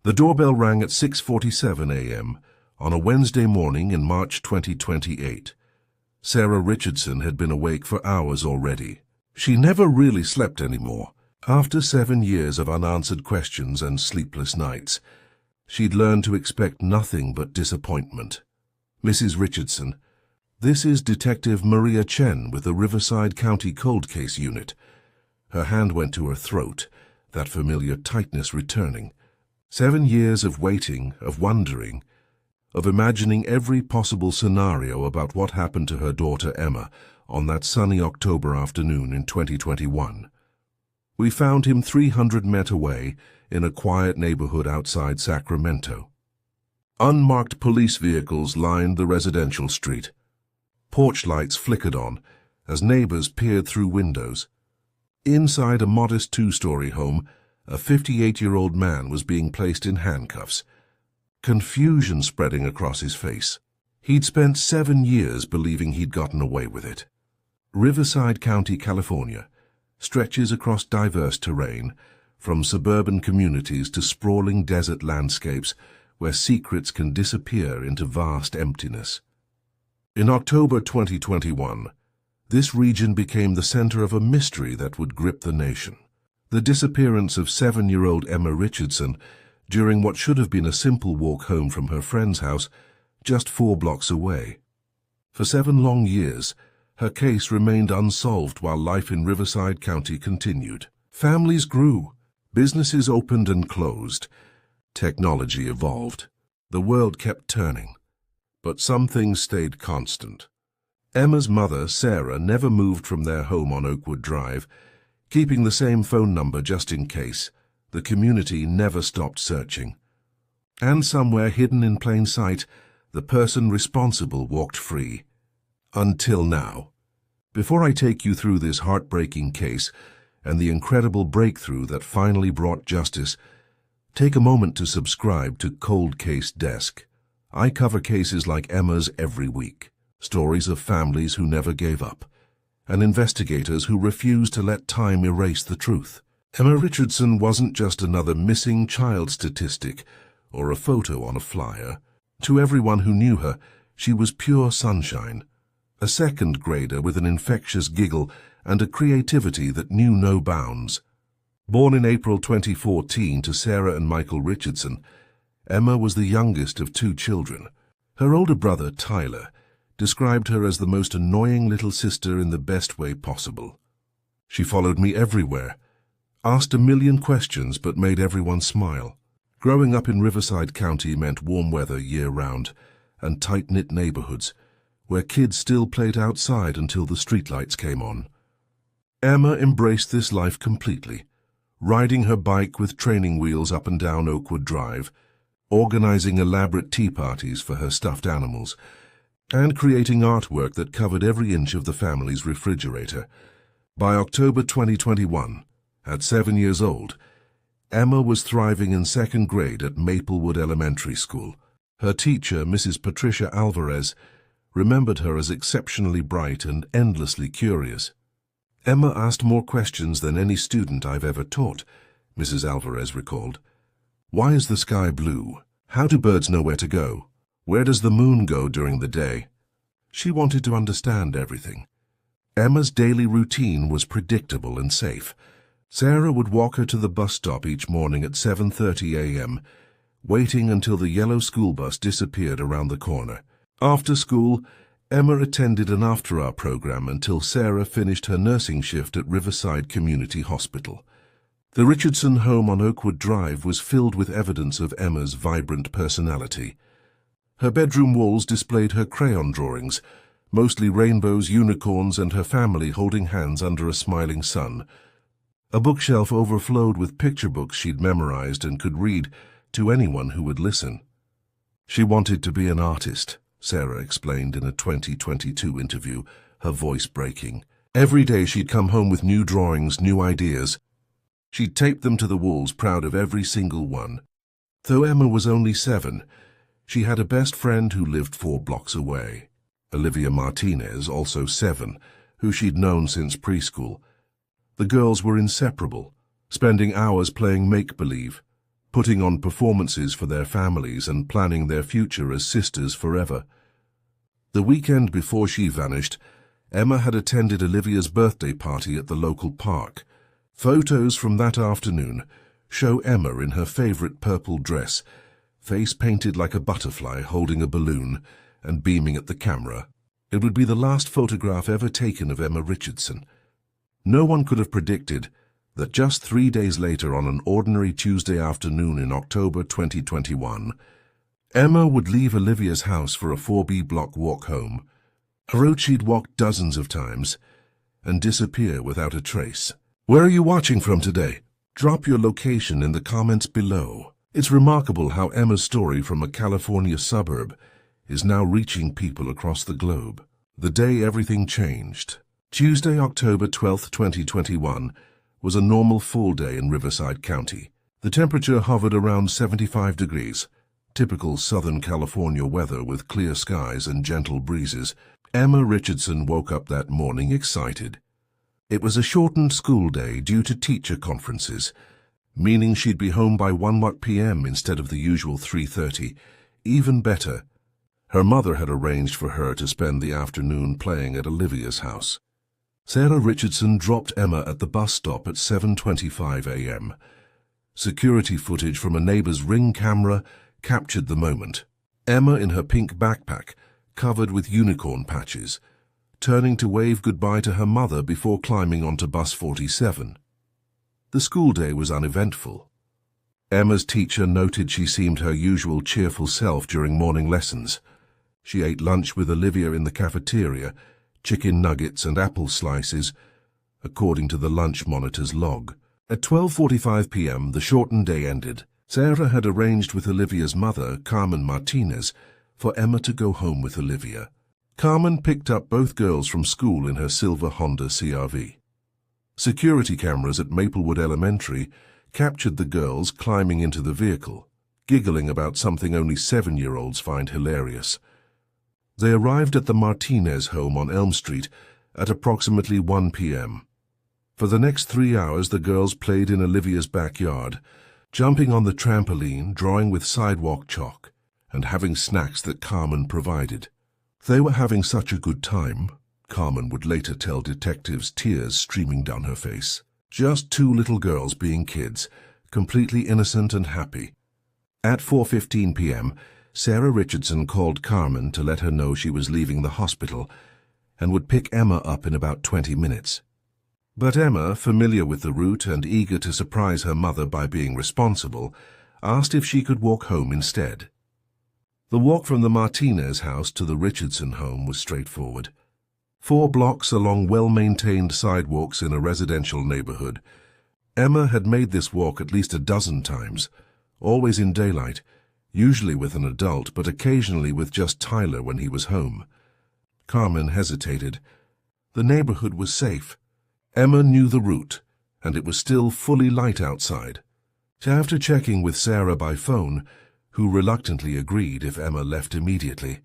The doorbell rang at 6:47 a.m. on a Wednesday morning in March 2028. Sarah Richardson had been awake for hours already. She never really slept anymore. After 7 years of unanswered questions and sleepless nights, she'd learned to expect nothing but disappointment. Mrs. Richardson, this is Detective Maria Chen with the Riverside County Cold Case Unit. Her hand went to her throat, that familiar tightness returning. 7 years of waiting, of wondering, of imagining every possible scenario about what happened to her daughter Emma on that sunny October afternoon in 2021. We found him 300 meters away in a quiet neighborhood outside Sacramento. Unmarked police vehicles lined the residential street. Porch lights flickered on as neighbors peered through windows. Inside a modest 2-story home, a 58-year-old man was being placed in handcuffs, confusion spreading across his face. He'd spent 7 years believing he'd gotten away with it. Riverside County, California, stretches across diverse terrain, from suburban communities to sprawling desert landscapes where secrets can disappear into vast emptiness. In October 2021, this region became the center of a mystery that would grip the nation. The disappearance of 7-year-old Emma Richardson during what should have been a simple walk home from her friend's house just 4 blocks away. For 7 long years, her case remained unsolved while life in Riverside County continued. Families grew, businesses opened and closed, technology evolved. The world kept turning, but some things stayed constant. Emma's mother, Sarah, never moved from their home on Oakwood Drive, keeping the same phone number just in case. The community never stopped searching. And somewhere hidden in plain sight, the person responsible walked free. Until now. Before I take you through this heartbreaking case and the incredible breakthrough that finally brought justice, take a moment to subscribe to Cold Case Desk. I cover cases like Emma's every week, stories of families who never gave up, and investigators who refused to let time erase the truth. Emma Richardson wasn't just another missing child statistic or a photo on a flyer. To everyone who knew her, she was pure sunshine, a second grader with an infectious giggle and a creativity that knew no bounds. Born in April 2014 to Sarah and Michael Richardson, Emma was the youngest of 2 children. Her older brother, Tyler, described her as the most annoying little sister in the best way possible. She followed me everywhere, asked a million questions but made everyone smile. Growing up in Riverside County meant warm weather year-round and tight-knit neighborhoods where kids still played outside until the streetlights came on. Emma embraced this life completely, riding her bike with training wheels up and down Oakwood Drive, organizing elaborate tea parties for her stuffed animals, and creating artwork that covered every inch of the family's refrigerator. By October 2021, at 7 years old, Emma was thriving in 2nd grade at Maplewood Elementary School. Her teacher, Mrs. Patricia Alvarez, remembered her as exceptionally bright and endlessly curious. Emma asked more questions than any student I've ever taught, Mrs. Alvarez recalled. Why is the sky blue? How do birds know where to go? Where does the moon go during the day? She wanted to understand everything. Emma's daily routine was predictable and safe. Sarah would walk her to the bus stop each morning at 7:30 a.m., waiting until the yellow school bus disappeared around the corner. After school, Emma attended an after-hour program until Sarah finished her nursing shift at Riverside Community Hospital. The Richardson home on Oakwood Drive was filled with evidence of Emma's vibrant personality. Her bedroom walls displayed her crayon drawings, mostly rainbows, unicorns, and her family holding hands under a smiling sun. A bookshelf overflowed with picture books she'd memorized and could read to anyone who would listen. She wanted to be an artist, Sarah explained in a 2022 interview, her voice breaking. Every day she'd come home with new drawings, new ideas. She'd taped them to the walls, proud of every single one. Though Emma was only 7, she had a best friend who lived 4 blocks away, Olivia Martinez, also 7, who she'd known since preschool. The girls were inseparable, spending hours playing make-believe, putting on performances for their families and planning their future as sisters forever. The weekend before she vanished, Emma had attended Olivia's birthday party at the local park. Photos from that afternoon show Emma in her favorite purple dress, face painted like a butterfly holding a balloon and beaming at the camera. It would be the last photograph ever taken of Emma Richardson. No one could have predicted that just 3 days later, on an ordinary Tuesday afternoon in October 2021, Emma would leave Olivia's house for a 4B block walk home, a road she'd walked dozens of times, and disappear without a trace. Where are you watching from today? Drop your location in the comments below. It's remarkable how Emma's story from a California suburb is now reaching people across the globe. The day everything changed. Tuesday, October 12, 2021, was a normal fall day in Riverside County. The temperature hovered around 75 degrees, typical Southern California weather with clear skies and gentle breezes. Emma Richardson woke up that morning excited. It was a shortened school day due to teacher conferences, meaning she'd be home by 1 p.m. instead of the usual 3:30. Even better, her mother had arranged for her to spend the afternoon playing at Olivia's house. Sarah Richardson dropped Emma at the bus stop at 7:25 a.m. Security footage from a neighbor's Ring camera captured the moment. Emma in her pink backpack, covered with unicorn patches, turning to wave goodbye to her mother before climbing onto bus 47. The school day was uneventful. Emma's teacher noted she seemed her usual cheerful self during morning lessons. She ate lunch with Olivia in the cafeteria, chicken nuggets and apple slices, according to the lunch monitor's log. At 12:45 p.m., the shortened day ended. Sarah had arranged with Olivia's mother, Carmen Martinez, for Emma to go home with Olivia. Carmen picked up both girls from school in her silver Honda CR-V. Security cameras at Maplewood Elementary captured the girls climbing into the vehicle, giggling about something only 7-year-olds find hilarious. They arrived at the Martinez home on Elm Street at approximately 1 p.m. For the next 3 hours, the girls played in Olivia's backyard, jumping on the trampoline, drawing with sidewalk chalk, and having snacks that Carmen provided. They were having such a good time, Carmen would later tell detectives, tears streaming down her face. Just 2 little girls being kids, completely innocent and happy. At 4:15 p.m., Sarah Richardson called Carmen to let her know she was leaving the hospital and would pick Emma up in about 20 minutes. But Emma, familiar with the route and eager to surprise her mother by being responsible, asked if she could walk home instead. The walk from the Martinez house to the Richardson home was straightforward. 4 blocks along well-maintained sidewalks in a residential neighborhood. Emma had made this walk at least a dozen times, always in daylight, usually with an adult, but occasionally with just Tyler when he was home. Carmen hesitated. The neighborhood was safe. Emma knew the route, and it was still fully light outside. After checking with Sarah by phone, who reluctantly agreed if Emma left immediately,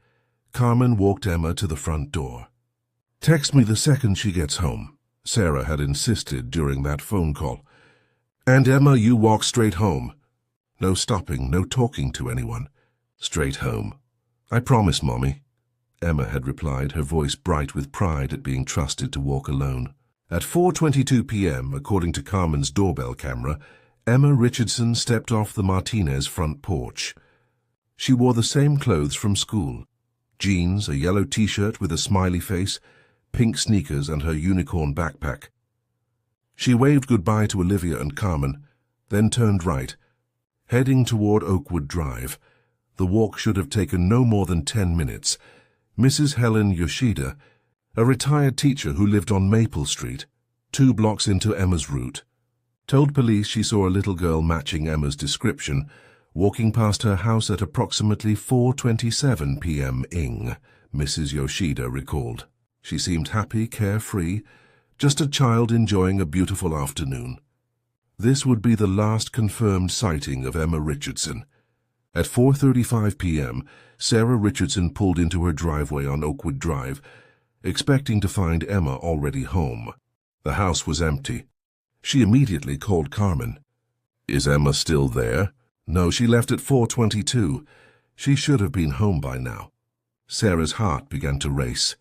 Carmen walked Emma to the front door. "Text me the second she gets home," Sarah had insisted during that phone call. "And Emma, you walk straight home. No stopping, no talking to anyone. Straight home." "I promise, Mommy," Emma had replied, her voice bright with pride at being trusted to walk alone. At 4:22 p.m., according to Carmen's doorbell camera, Emma Richardson stepped off the Martinez front porch. She wore the same clothes from school: jeans, a yellow t-shirt with a smiley face, pink sneakers, and her unicorn backpack. She waved goodbye to Olivia and Carmen, then turned right, heading toward Oakwood Drive. The walk should have taken no more than 10 minutes. Mrs. Helen Yoshida, a retired teacher who lived on Maple Street, 2 blocks into Emma's route, told police she saw a little girl matching Emma's description, walking past her house at approximately 4:27 p.m. Mrs. Yoshida recalled. She seemed happy, carefree, just a child enjoying a beautiful afternoon. This would be the last confirmed sighting of Emma Richardson. At 4:35 p.m., Sarah Richardson pulled into her driveway on Oakwood Drive, expecting to find Emma already home. The house was empty. She immediately called Carmen. "Is Emma still there?" No, she left at 4:22. She should have been home by now. Sarah's heart began to race.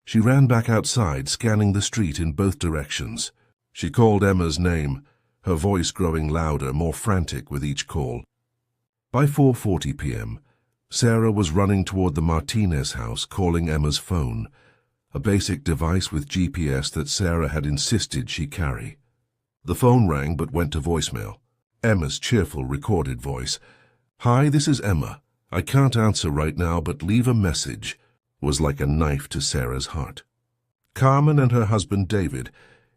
She ran back outside, scanning the street in both directions. She called Emma's name, her voice growing louder, more frantic with each call. By 4:40 p.m., Sarah was running toward the Martinez house, calling Emma's phone, a basic device with GPS that Sarah had insisted she carry. The phone rang but went to voicemail. Emma's cheerful recorded voice, "Hi, this is Emma. I can't answer right now, but leave a message," was like a knife to Sarah's heart. Carmen and her husband David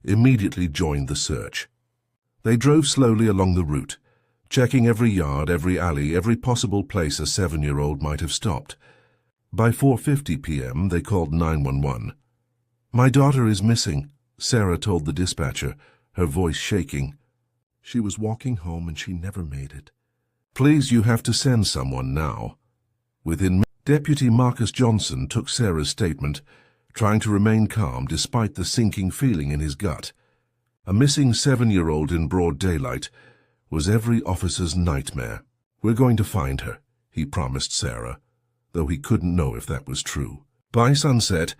immediately joined the search. They drove slowly along the route, checking every yard, every alley, every possible place a 7-year-old might have stopped. By 4:50 p.m., they called 911. "My daughter is missing," Sarah told the dispatcher, her voice shaking. "She was walking home and she never made it. Please, you have to send someone now." Within Deputy Marcus Johnson took Sarah's statement, trying to remain calm despite the sinking feeling in his gut. A missing 7-year-old in broad daylight was every officer's nightmare. "We're going to find her," he promised Sarah, though he couldn't know if that was true. By sunset,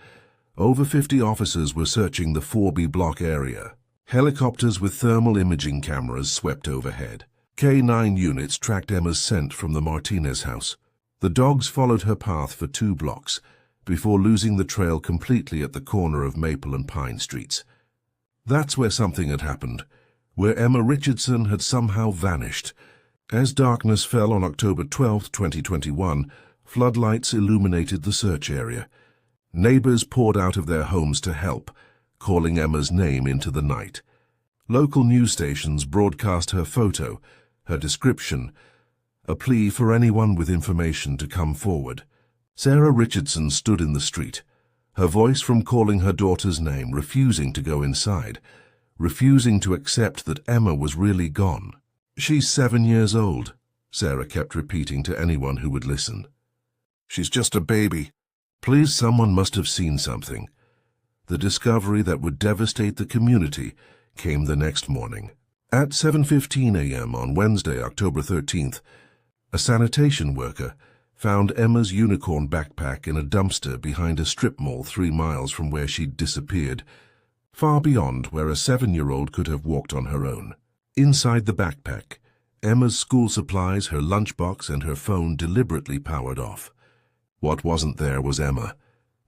over 50 officers were searching the 4B block area. Helicopters with thermal imaging cameras swept overhead. K9 units tracked Emma's scent from the Martinez house. The dogs followed her path for 2 blocks before losing the trail completely at the corner of Maple and Pine Streets. That's where something had happened, where Emma Richardson had somehow vanished. As darkness fell on October 12, 2021, floodlights illuminated the search area. Neighbors poured out of their homes to help, calling Emma's name into the night. Local news stations broadcast her photo, her description, a plea for anyone with information to come forward. Sarah Richardson stood in the street, her voice from calling her daughter's name, refusing to go inside, refusing to accept that Emma was really gone. "She's 7 years old," Sarah kept repeating to anyone who would listen. "She's just a baby." Please, someone must have seen something. The discovery that would devastate the community came the next morning. At 7:15 a.m. on Wednesday, October 13th, a sanitation worker found Emma's unicorn backpack in a dumpster behind a strip mall 3 miles from where she'd disappeared, far beyond where a 7-year-old could have walked on her own. Inside the backpack, Emma's school supplies, her lunchbox, and her phone deliberately powered off. What wasn't there was Emma.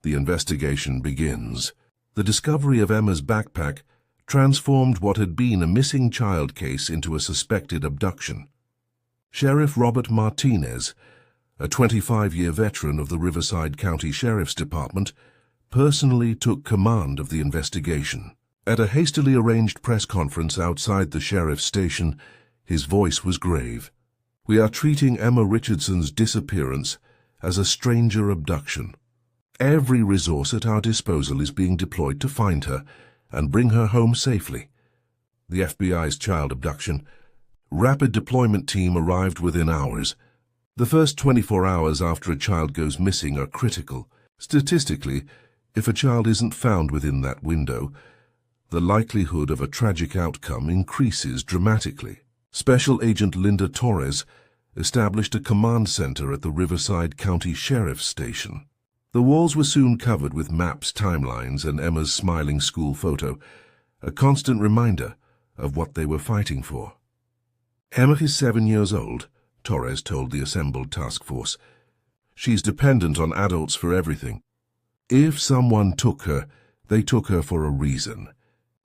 The investigation begins. The discovery of Emma's backpack transformed what had been a missing child case into a suspected abduction. Sheriff Robert Martinez, a 25-year veteran of the Riverside County Sheriff's Department, personally took command of the investigation. At a hastily arranged press conference outside the sheriff's station, his voice was grave. "We are treating Emma Richardson's disappearance as a stranger abduction. Every resource at our disposal is being deployed to find her and bring her home safely." The FBI's child abduction rapid deployment team arrived within hours. The first 24 hours after a child goes missing are critical. Statistically, if a child isn't found within that window, the likelihood of a tragic outcome increases dramatically. Special Agent Linda Torres established a command center at the Riverside County Sheriff's Station. The walls were soon covered with maps, timelines, and Emma's smiling school photo, a constant reminder of what they were fighting for. "Emma is 7 years old," Torres told the assembled task force. "She's dependent on adults for everything. If someone took her, they took her for a reason.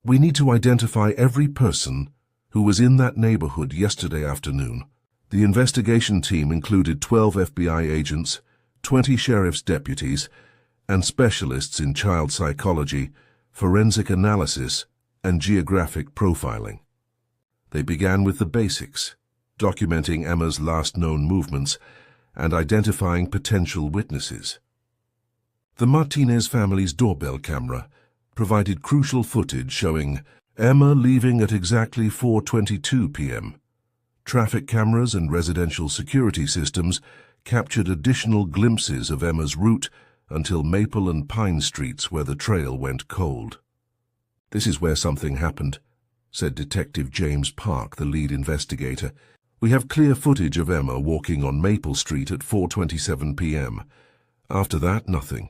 We need to identify every person who was in that neighborhood yesterday afternoon." The investigation team included 12 FBI agents, 20 sheriff's deputies, and specialists in child psychology, forensic analysis, and geographic profiling. They began with the basics, documenting Emma's last known movements and identifying potential witnesses. The Martinez family's doorbell camera provided crucial footage showing Emma leaving at exactly 4:22 p.m. Traffic cameras and residential security systems captured additional glimpses of Emma's route until Maple and Pine Streets, where the trail went cold. "This is where something happened," said Detective James Park, the lead investigator. We have clear footage of Emma walking on Maple Street at 4:27 p.m. After that, nothing.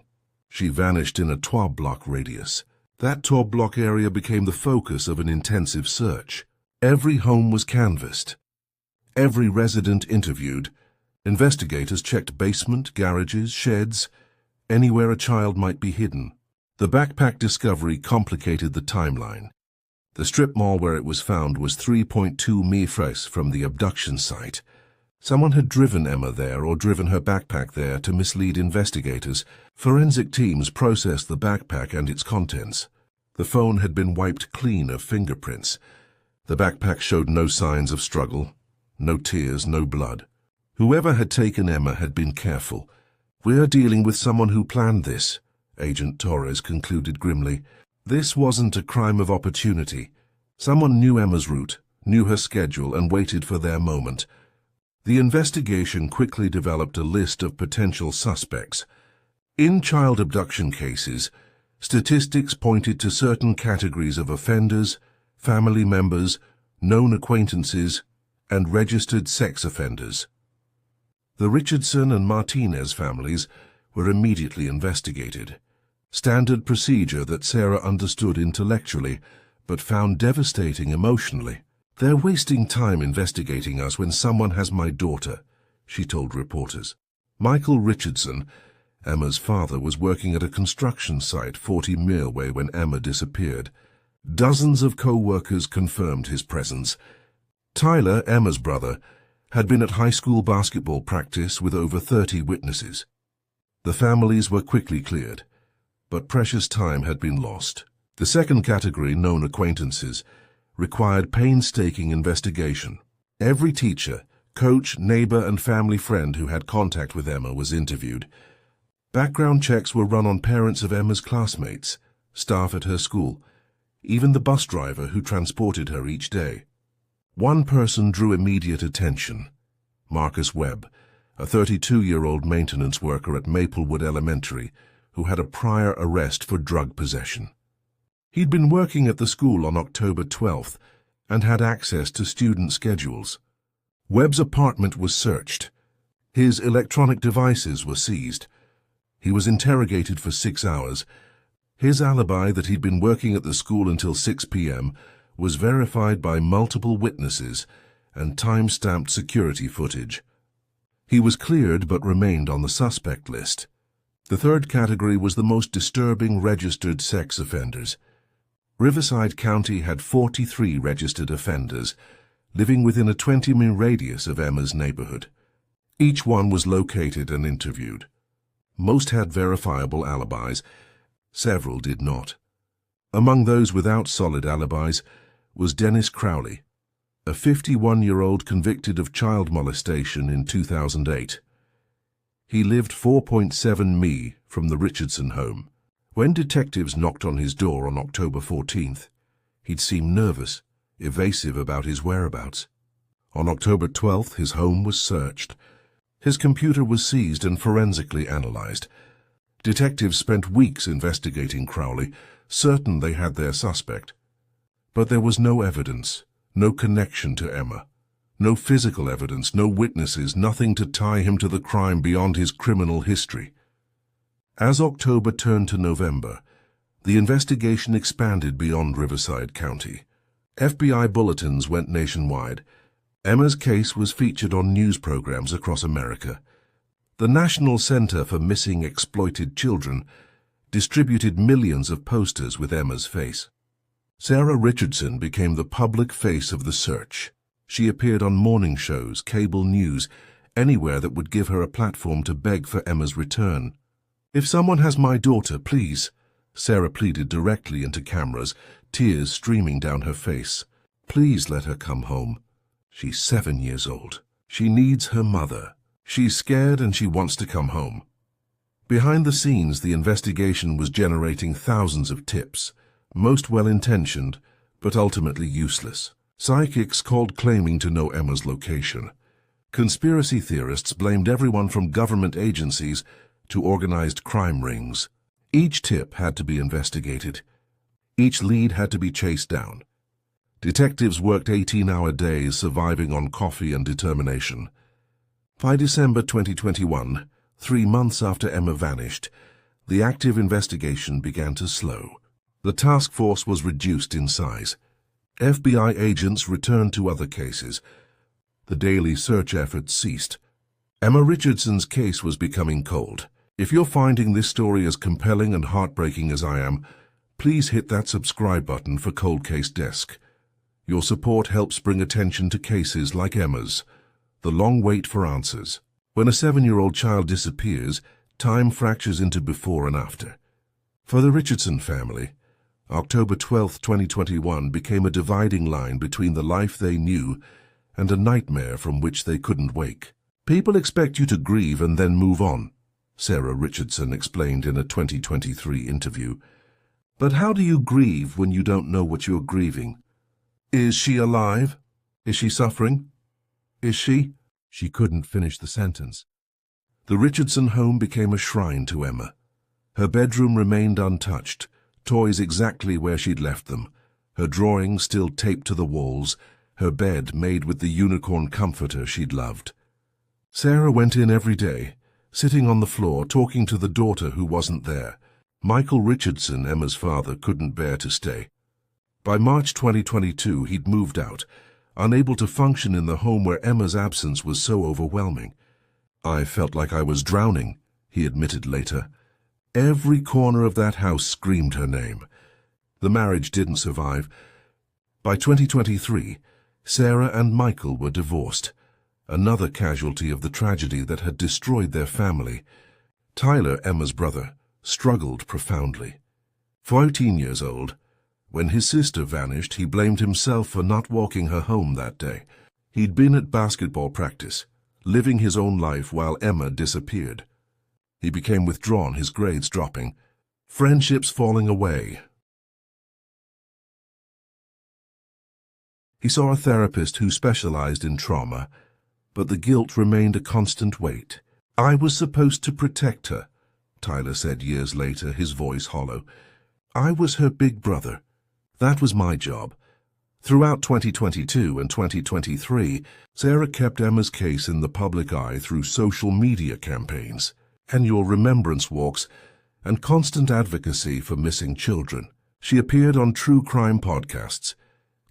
She vanished in a 12-block radius. That 12-block area became the focus of an intensive search. Every home was canvassed. Every resident interviewed. Investigators checked basement, garages, sheds, anywhere a child might be hidden. The backpack discovery complicated the timeline. The strip mall where it was found was 3.2 miles from the abduction site. Someone had driven Emma there or driven her backpack there to mislead investigators. Forensic teams processed the backpack and its contents. The phone had been wiped clean of fingerprints. The backpack showed no signs of struggle, no tears, no blood. Whoever had taken Emma had been careful. "We're dealing with someone who planned this," Agent Torres concluded grimly. This wasn't a crime of opportunity. Someone knew Emma's route, knew her schedule, and waited for their moment. The investigation quickly developed a list of potential suspects. In child abduction cases, statistics pointed to certain categories of offenders, family members, known acquaintances, and registered sex offenders. The Richardson and Martinez families were immediately investigated. Standard procedure that Sarah understood intellectually, but found devastating emotionally. "They're wasting time investigating us when someone has my daughter," she told reporters. Michael Richardson, Emma's father, was working at a construction site 40 miles away when Emma disappeared. Dozens of co-workers confirmed his presence. Tyler, Emma's brother, had been at high school basketball practice with over 30 witnesses. The families were quickly cleared, but precious time had been lost. The second category, known acquaintances, required painstaking investigation. Every teacher, coach, neighbor, and family friend who had contact with Emma was interviewed. Background checks were run on parents of Emma's classmates, staff at her school, even the bus driver who transported her each day. One person drew immediate attention: Marcus Webb, a 32-year-old maintenance worker at Maplewood Elementary, who had a prior arrest for drug possession. He'd been working at the school on October 12th and had access to student schedules. Webb's apartment was searched. His electronic devices were seized. He was interrogated for 6 hours. His alibi that he'd been working at the school until 6 p.m. was verified by multiple witnesses and time-stamped security footage. He was cleared but remained on the suspect list. The third category was the most disturbing: registered sex offenders. Riverside County had 43 registered offenders, living within a 20-mile radius of Emma's neighborhood. Each one was located and interviewed. Most had verifiable alibis. Several did not. Among those without solid alibis was Dennis Crowley, a 51-year-old convicted of child molestation in 2008. He lived 4.7 mi from the Richardson home. When detectives knocked on his door on October 14th, he'd seemed nervous, evasive about his whereabouts. On October 12th, his home was searched. His computer was seized and forensically analyzed. Detectives spent weeks investigating Crowley, certain they had their suspect. But there was no evidence, no connection to Emma. No physical evidence, no witnesses, nothing to tie him to the crime beyond his criminal history. As October turned to November, the investigation expanded beyond Riverside County. FBI bulletins went nationwide. Emma's case was featured on news programs across America. The National Center for Missing Exploited Children distributed millions of posters with Emma's face. Sarah Richardson became the public face of the search. She appeared on morning shows, cable news, anywhere that would give her a platform to beg for Emma's return. "If someone has my daughter, please," Sarah pleaded directly into cameras, tears streaming down her face. "Please let her come home. She's 7 years old. She needs her mother. She's scared and she wants to come home." Behind the scenes, the investigation was generating thousands of tips, most well-intentioned, but ultimately useless. Psychics called claiming to know Emma's location. Conspiracy theorists blamed everyone from government agencies to organized crime rings. Each tip had to be investigated. Each lead had to be chased down. Detectives worked 18-hour days, surviving on coffee and determination. By December 2021, 3 months after Emma vanished, the active investigation began to slow. The task force was reduced in size. FBI agents returned to other cases. The daily search efforts ceased. Emma Richardson's case was becoming cold. If you're finding this story as compelling and heartbreaking as I am, please hit that subscribe button for Cold Case Desk. Your support helps bring attention to cases like Emma's. The long wait for answers. When a 7-year-old child disappears, time fractures into before and after. For the Richardson family, October 12, 2021 became a dividing line between the life they knew and a nightmare from which they couldn't wake. People expect you to grieve and then move on, Sarah Richardson explained in a 2023 interview. But how do you grieve when you don't know what you're grieving? Is she alive? Is she suffering? Is she? She couldn't finish the sentence. The Richardson home became a shrine to Emma. Her bedroom remained untouched, toys exactly where she'd left them, her drawings still taped to the walls, her bed made with the unicorn comforter she'd loved. Sarah went in every day, sitting on the floor talking to the daughter who wasn't there. Michael Richardson, Emma's father, couldn't bear to stay. By March 2022, he'd moved out, unable to function in the home where Emma's absence was so overwhelming. I felt like I was drowning, he admitted later. Every corner of that house screamed her name. The marriage didn't survive. By 2023, Sarah and Michael were divorced, another casualty of the tragedy that had destroyed their family. Tyler, Emma's brother, struggled profoundly. 14 years old, when his sister vanished, he blamed himself for not walking her home that day. He'd been at basketball practice, living his own life while Emma disappeared. He became withdrawn, his grades dropping, friendships falling away. He saw a therapist who specialized in trauma, but the guilt remained a constant weight. I was supposed to protect her, Tyler said years later, his voice hollow. I was her big brother. That was my job. Throughout 2022 and 2023, Sarah kept Emma's case in the public eye through social media campaigns, annual remembrance walks, and constant advocacy for missing children. She appeared on true crime podcasts,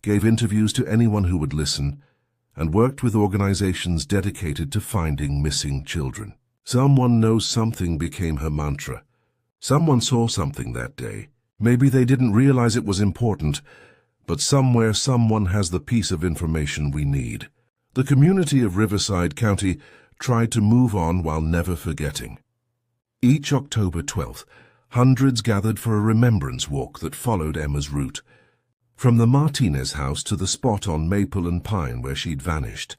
gave interviews to anyone who would listen, and worked with organizations dedicated to finding missing children. Someone knows something became her mantra. Someone saw something that day. Maybe they didn't realize it was important, but somewhere someone has the piece of information we need. The community of Riverside County tried to move on while never forgetting. Each October 12th, hundreds gathered for a remembrance walk that followed Emma's route. From the Martinez house to the spot on Maple and Pine where she'd vanished.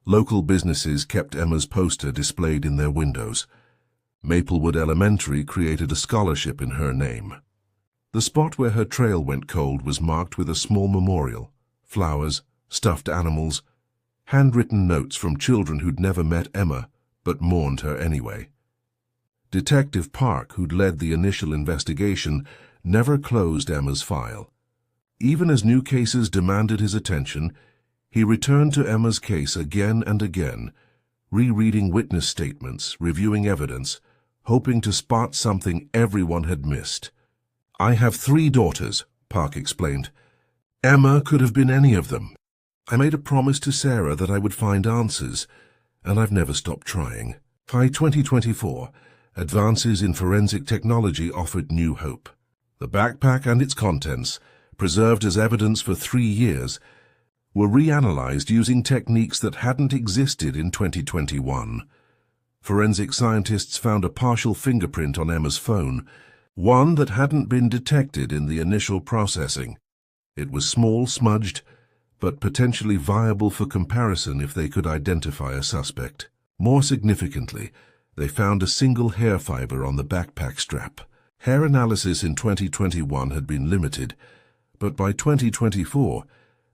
Local businesses kept Emma's poster displayed in their windows. Maplewood Elementary created a scholarship in her name. The spot where her trail went cold was marked with a small memorial, flowers, stuffed animals, handwritten notes from children who'd never met Emma but mourned her anyway. Detective Park, who'd led the initial investigation, never closed Emma's file. Even as new cases demanded his attention, he returned to Emma's case again and again, rereading witness statements, reviewing evidence, hoping to spot something everyone had missed. I have 3 daughters, Park explained. Emma could have been any of them. I made a promise to Sarah that I would find answers, and I've never stopped trying. By 2024, advances in forensic technology offered new hope. The backpack and its contents, preserved as evidence for 3 years, were reanalyzed using techniques that hadn't existed in 2021. Forensic scientists found a partial fingerprint on Emma's phone, one that hadn't been detected in the initial processing. It was small, smudged, but potentially viable for comparison if they could identify a suspect. More significantly, they found a single hair fiber on the backpack strap. Hair analysis in 2021 had been limited, but by 2024,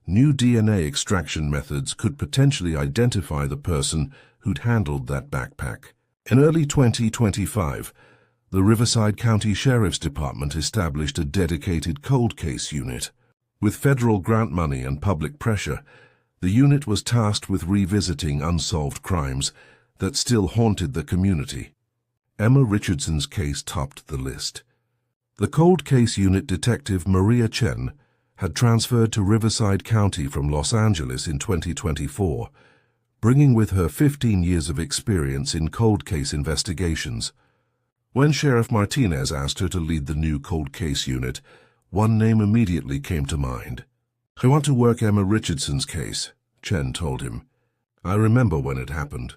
new DNA extraction methods could potentially identify the person who'd handled that backpack. In early 2025, the Riverside County Sheriff's Department established a dedicated cold case unit. With federal grant money and public pressure, the unit was tasked with revisiting unsolved crimes that still haunted the community. Emma Richardson's case topped the list. The cold case unit detective Maria Chen had transferred to Riverside County from Los Angeles in 2024, bringing with her 15 years of experience in cold case investigations. When Sheriff Martinez asked her to lead the new cold case unit, one name immediately came to mind. "I want to work Emma Richardson's case," Chen told him. "I remember when it happened.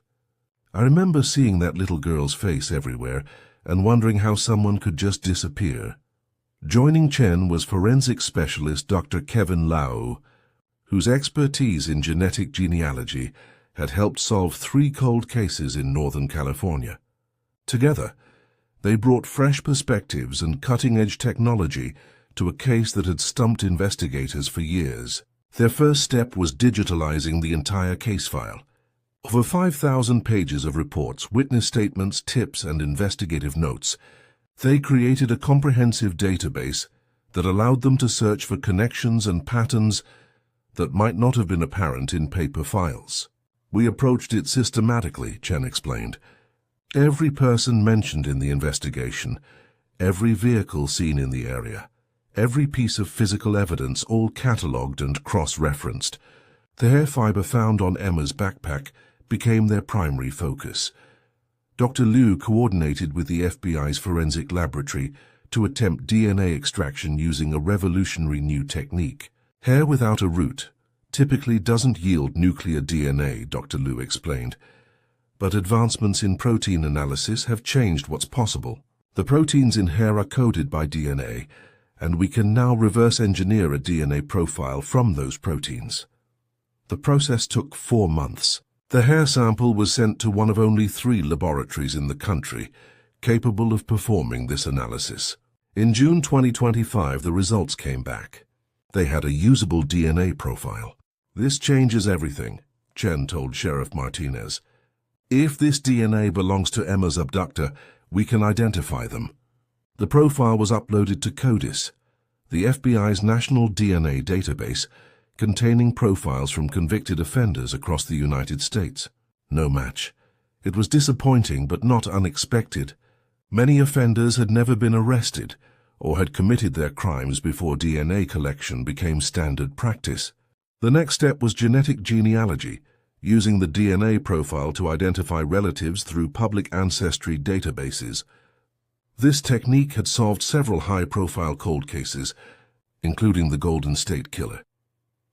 I remember seeing that little girl's face everywhere and wondering how someone could just disappear." Joining Chen was forensic specialist Dr. Kevin Lau, whose expertise in genetic genealogy had helped solve 3 cold cases in Northern California. Together, they brought fresh perspectives and cutting-edge technology to a case that had stumped investigators for years. Their first step was digitalizing the entire case file. Over 5,000 pages of reports, witness statements, tips, and investigative notes, they created a comprehensive database that allowed them to search for connections and patterns that might not have been apparent in paper files. "We approached it systematically," Chen explained. "Every person mentioned in the investigation, every vehicle seen in the area, every piece of physical evidence, all catalogued and cross-referenced. The hair fiber found on Emma's backpack became their primary focus. Dr. Liu coordinated with the FBI's forensic laboratory to attempt DNA extraction using a revolutionary new technique. Hair without a root typically doesn't yield nuclear DNA," Dr. Liu explained. "But advancements in protein analysis have changed what's possible. The proteins in hair are coded by DNA, and we can now reverse engineer a DNA profile from those proteins." The process took 4 months. The hair sample was sent to one of only 3 laboratories in the country capable of performing this analysis. In June 2025, the results came back. They had a usable DNA profile. "This changes everything," Chen told Sheriff Martinez. "If this DNA belongs to Emma's abductor, we can identify them." The profile was uploaded to CODIS, the FBI's national DNA database, containing profiles from convicted offenders across the United States. No match. It was disappointing but not unexpected. Many offenders had never been arrested or had committed their crimes before DNA collection became standard practice. The next step was genetic genealogy, using the DNA profile to identify relatives through public ancestry databases. This technique had solved several high-profile cold cases, including the Golden State Killer.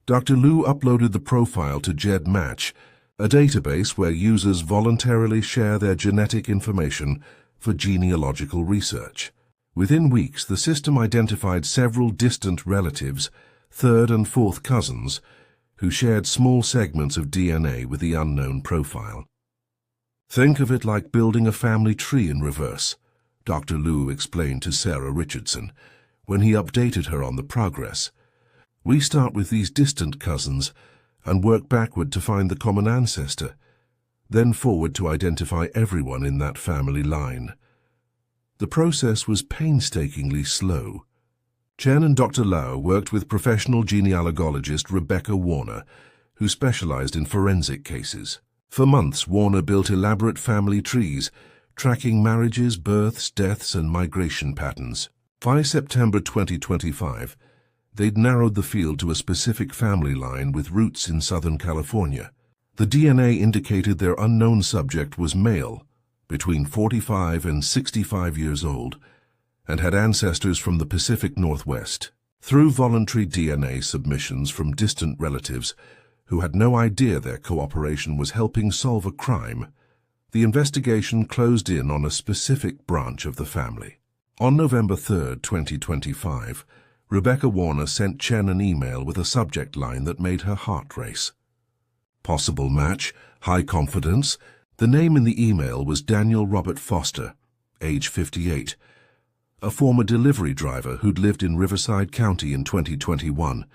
Dr. Liu uploaded the profile to GEDmatch, a database where users voluntarily share their genetic information for genealogical research. Within weeks, the system identified several distant relatives, 3rd and 4th cousins, who shared small segments of DNA with the unknown profile. "Think of it like building a family tree in reverse," Dr. Liu explained to Sarah Richardson when he updated her on the progress. "We start with these distant cousins and work backward to find the common ancestor, then forward to identify everyone in that family line." The process was painstakingly slow. Chen and Dr. Lau worked with professional genealogist Rebecca Warner, who specialized in forensic cases. For months, Warner built elaborate family trees, tracking marriages, births, deaths, and migration patterns. By September 2025, they'd narrowed the field to a specific family line with roots in Southern California. The DNA indicated their unknown subject was male, between 45 and 65 years old, and had ancestors from the Pacific Northwest. Through voluntary DNA submissions from distant relatives who had no idea their cooperation was helping solve a crime, the investigation closed in on a specific branch of the family. On November 3, 2025, Rebecca Warner sent Chen an email with a subject line that made her heart race. Possible match, high confidence. The name in the email was Daniel Robert Foster, age 58, a former delivery driver who'd lived in Riverside County in 2021.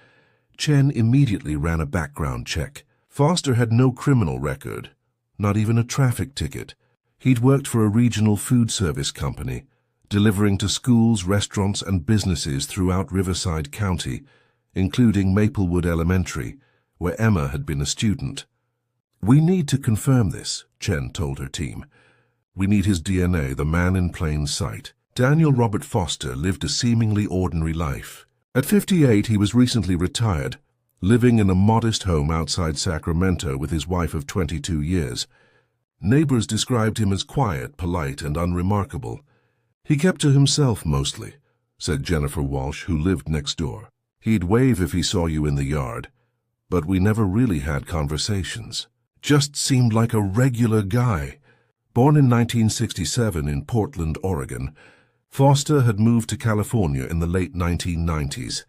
Chen immediately ran a background check. Foster had no criminal record, not even a traffic ticket. He'd worked for a regional food service company, delivering to schools, restaurants, and businesses throughout Riverside County, including Maplewood Elementary, where Emma had been a student. "We need to confirm this," Chen told her team. "We need his DNA, the man in plain sight." Daniel Robert Foster lived a seemingly ordinary life. At 58, he was recently retired, living in a modest home outside Sacramento with his wife of 22 years. Neighbors described him as quiet, polite, and unremarkable. "He kept to himself mostly," said Jennifer Walsh, who lived next door. "He'd wave if he saw you in the yard, but we never really had conversations. Just seemed like a regular guy." Born in 1967 in Portland, Oregon, Foster had moved to California in the late 1990s.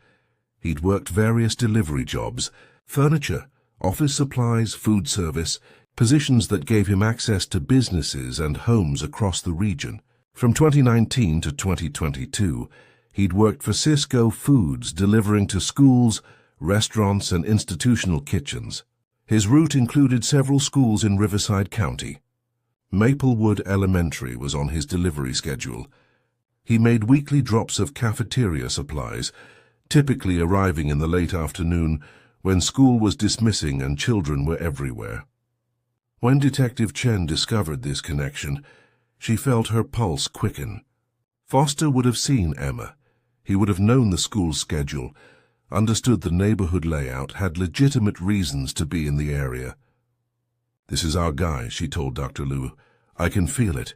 He'd worked various delivery jobs, furniture, office supplies, food service, positions that gave him access to businesses and homes across the region. From 2019 to 2022, he'd worked for Cisco Foods, delivering to schools, restaurants, and institutional kitchens. His route included several schools in Riverside County. Maplewood Elementary was on his delivery schedule. He made weekly drops of cafeteria supplies, typically arriving in the late afternoon when school was dismissing and children were everywhere. When Detective Chen discovered this connection, she felt her pulse quicken. Foster would have seen Emma. He would have known the school's schedule, understood the neighborhood layout, had legitimate reasons to be in the area. "This is our guy," she told Dr. Liu. "I can feel it."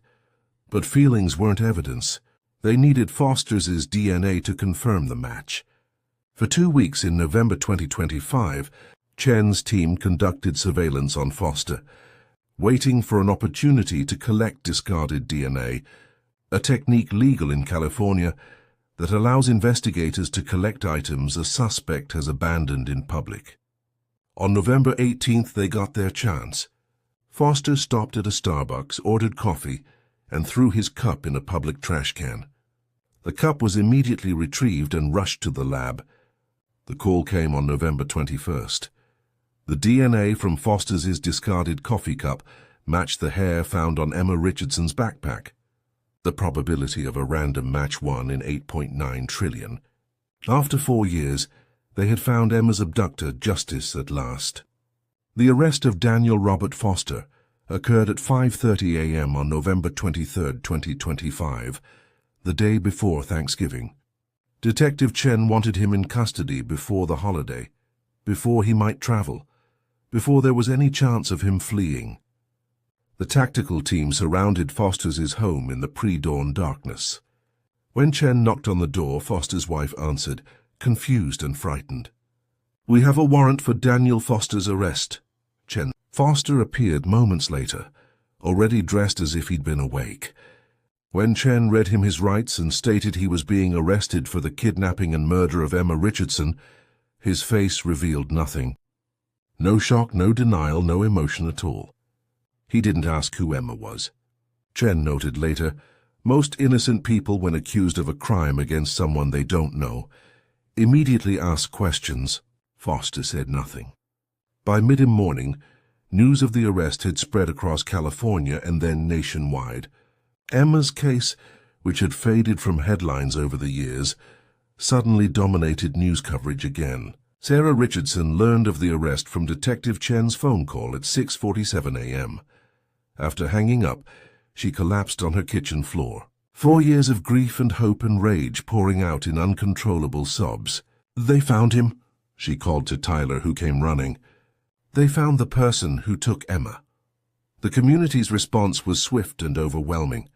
But feelings weren't evidence. They needed Foster's DNA to confirm the match. For 2 weeks in November 2025, Chen's team conducted surveillance on Foster, waiting for an opportunity to collect discarded DNA, a technique legal in California that allows investigators to collect items a suspect has abandoned in public. On November 18th, they got their chance. Foster stopped at a Starbucks, ordered coffee, and threw his cup in a public trash can. The cup was immediately retrieved and rushed to the lab. The call came on November 21st. The DNA from Foster's discarded coffee cup matched the hair found on Emma Richardson's backpack. The probability of a random match 1 in 8.9 trillion. After 4 years, they had found Emma's abductor justice at last. The arrest of Daniel Robert Foster occurred at 5:30 a.m. on November 23, 2025, the day before Thanksgiving. Detective Chen wanted him in custody before the holiday, before he might travel, before there was any chance of him fleeing. The tactical team surrounded Foster's home in the pre-dawn darkness. When Chen knocked on the door, Foster's wife answered, confused and frightened. "We have a warrant for Daniel Foster's arrest." Chen. Foster appeared moments later, already dressed as if he'd been awake. When Chen read him his rights and stated he was being arrested for the kidnapping and murder of Emma Richardson, his face revealed nothing. No shock, no denial, no emotion at all. He didn't ask who Emma was. Chen noted later, most innocent people, when accused of a crime against someone they don't know, immediately ask questions. Foster said nothing. By mid-morning, news of the arrest had spread across California and then nationwide. Emma's case, which had faded from headlines over the years, suddenly dominated news coverage again. Sarah Richardson learned of the arrest from Detective Chen's phone call at 6:47 a.m. After hanging up, she collapsed on her kitchen floor. 4 years of grief and hope and rage pouring out in uncontrollable sobs. "They found him," she called to Tyler, who came running. "They found the person who took Emma." The community's response was swift and overwhelming.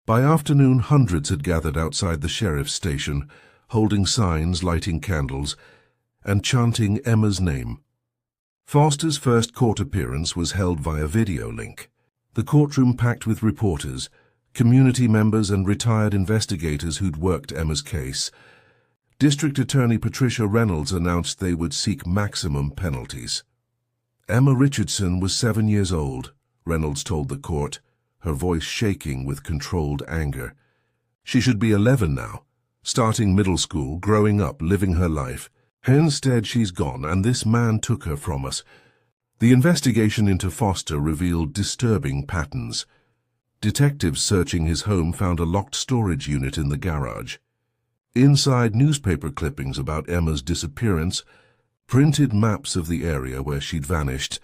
By afternoon, hundreds had gathered outside the sheriff's station, holding signs, lighting candles, and chanting Emma's name. Foster's first court appearance was held via video link. The courtroom packed with reporters, community members, and retired investigators who'd worked Emma's case. District Attorney Patricia Reynolds announced they would seek maximum penalties. Emma Richardson was 7 years old, Reynolds told the court, her voice shaking with controlled anger. She should be 11 now, starting middle school, growing up, living her life. Instead, she's gone, and this man took her from us. The investigation into Foster revealed disturbing patterns. Detectives searching his home found a locked storage unit in the garage. Inside, newspaper clippings about Emma's disappearance, printed maps of the area where she'd vanished,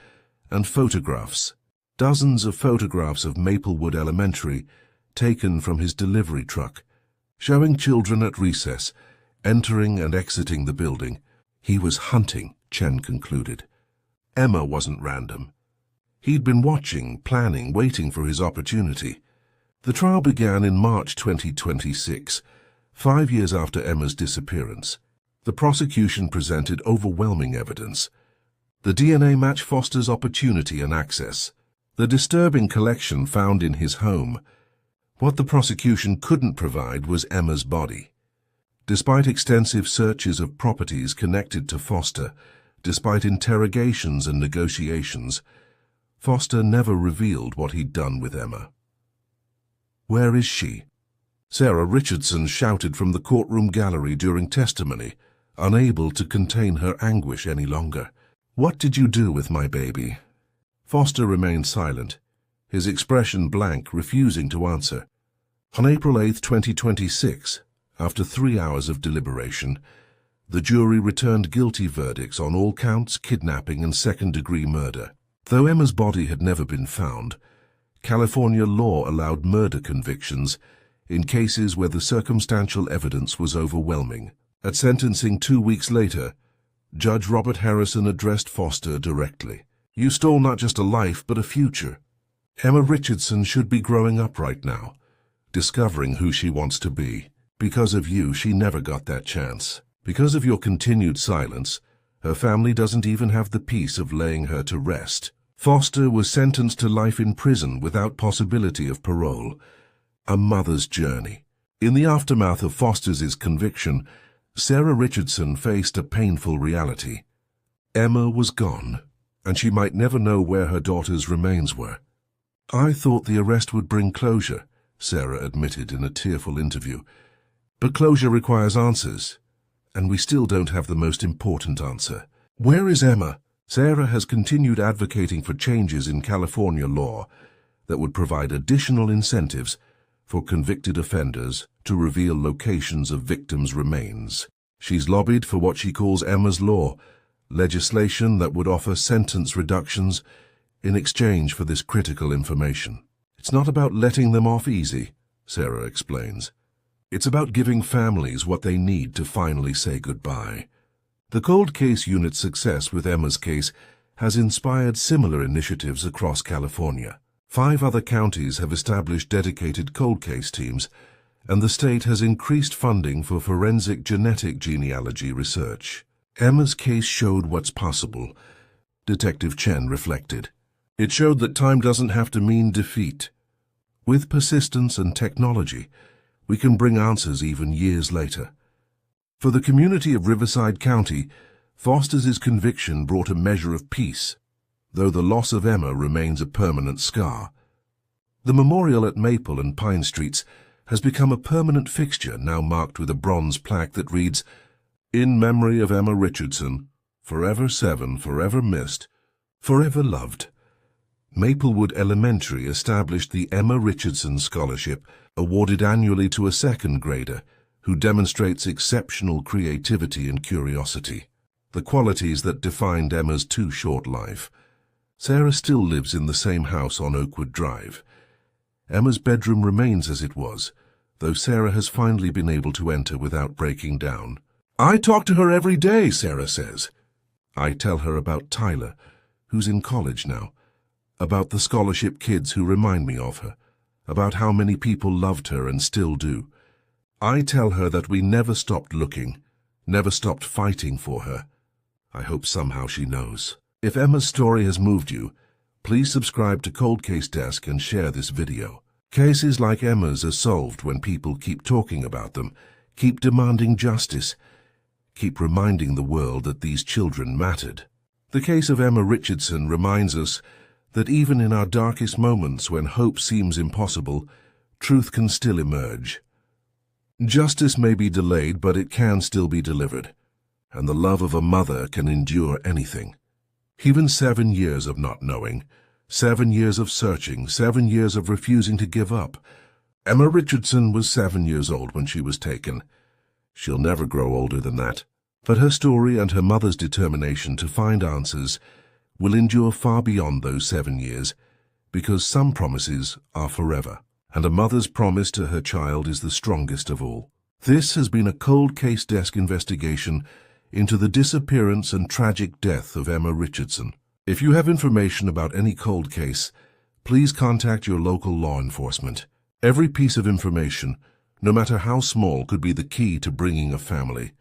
and photographs. Dozens of photographs of Maplewood Elementary taken from his delivery truck, showing children at recess, entering and exiting the building. He was hunting, Chen concluded. Emma wasn't random. He'd been watching, planning, waiting for his opportunity. The trial began in March 2026, 5 years after Emma's disappearance. The prosecution presented overwhelming evidence. The DNA matched Foster's opportunity and access. The disturbing collection found in his home. What the prosecution couldn't provide was Emma's body. Despite extensive searches of properties connected to Foster, despite interrogations and negotiations, Foster never revealed what he'd done with Emma. "Where is she?" Sarah Richardson shouted from the courtroom gallery during testimony, unable to contain her anguish any longer. "What did you do with my baby?" Foster remained silent, his expression blank, refusing to answer. On April 8, 2026, after 3 hours of deliberation, the jury returned guilty verdicts on all counts, kidnapping and second-degree murder. Though Emma's body had never been found, California law allowed murder convictions in cases where the circumstantial evidence was overwhelming. At sentencing 2 weeks later, Judge Robert Harrison addressed Foster directly. "You stole not just a life, but a future. Emma Richardson should be growing up right now, discovering who she wants to be. Because of you, she never got that chance. Because of your continued silence, her family doesn't even have the peace of laying her to rest." Foster was sentenced to life in prison without possibility of parole. A mother's journey. In the aftermath of Foster's conviction, Sarah Richardson faced a painful reality. Emma was gone, and she might never know where her daughter's remains were. "I thought the arrest would bring closure," Sarah admitted in a tearful interview. "But closure requires answers, and we still don't have the most important answer. Where is Emma?" Sarah has continued advocating for changes in California law that would provide additional incentives for convicted offenders to reveal locations of victims' remains. She's lobbied for what she calls Emma's Law, legislation that would offer sentence reductions in exchange for this critical information. "It's not about letting them off easy," Sarah explains. "It's about giving families what they need to finally say goodbye." The Cold Case Unit's success with Emma's case has inspired similar initiatives across California. 5 other counties have established dedicated cold case teams, and the state has increased funding for forensic genetic genealogy research. Emma's case showed what's possible, Detective Chen reflected. It showed that time doesn't have to mean defeat. With persistence and technology, we can bring answers even years later. For the community of Riverside County, Foster's conviction brought a measure of peace, though the loss of Emma remains a permanent scar. The memorial at Maple and Pine Streets has become a permanent fixture, now marked with a bronze plaque that reads, "In memory of Emma Richardson, forever 7, forever missed, forever loved." Maplewood Elementary established the Emma Richardson Scholarship, awarded annually to a second grader who demonstrates exceptional creativity and curiosity, the qualities that defined Emma's too short life. Sarah still lives in the same house on Oakwood Drive. Emma's bedroom remains as it was, though Sarah has finally been able to enter without breaking down. "I talk to her every day," Sarah says. "I tell her about Tyler, who's in college now, about the scholarship kids who remind me of her, about how many people loved her and still do. I tell her that we never stopped looking, never stopped fighting for her. I hope somehow she knows." If Emma's story has moved you, please subscribe to Cold Case Desk and share this video. Cases like Emma's are solved when people keep talking about them, keep demanding justice, keep reminding the world that these children mattered. The case of Emma Richardson reminds us that even in our darkest moments when hope seems impossible, truth can still emerge. Justice may be delayed, but it can still be delivered, and the love of a mother can endure anything. Even 7 years of not knowing, 7 years of searching, 7 years of refusing to give up. Emma Richardson was 7 years old when she was taken. She'll never grow older than that. But her story and her mother's determination to find answers will endure far beyond those 7 years, because some promises are forever, and a mother's promise to her child is the strongest of all. This has been a Cold Case Desk investigation into the disappearance and tragic death of Emma Richardson. If you have information about any cold case, please contact your local law enforcement. Every piece of information, no matter how small, could be the key to bringing a family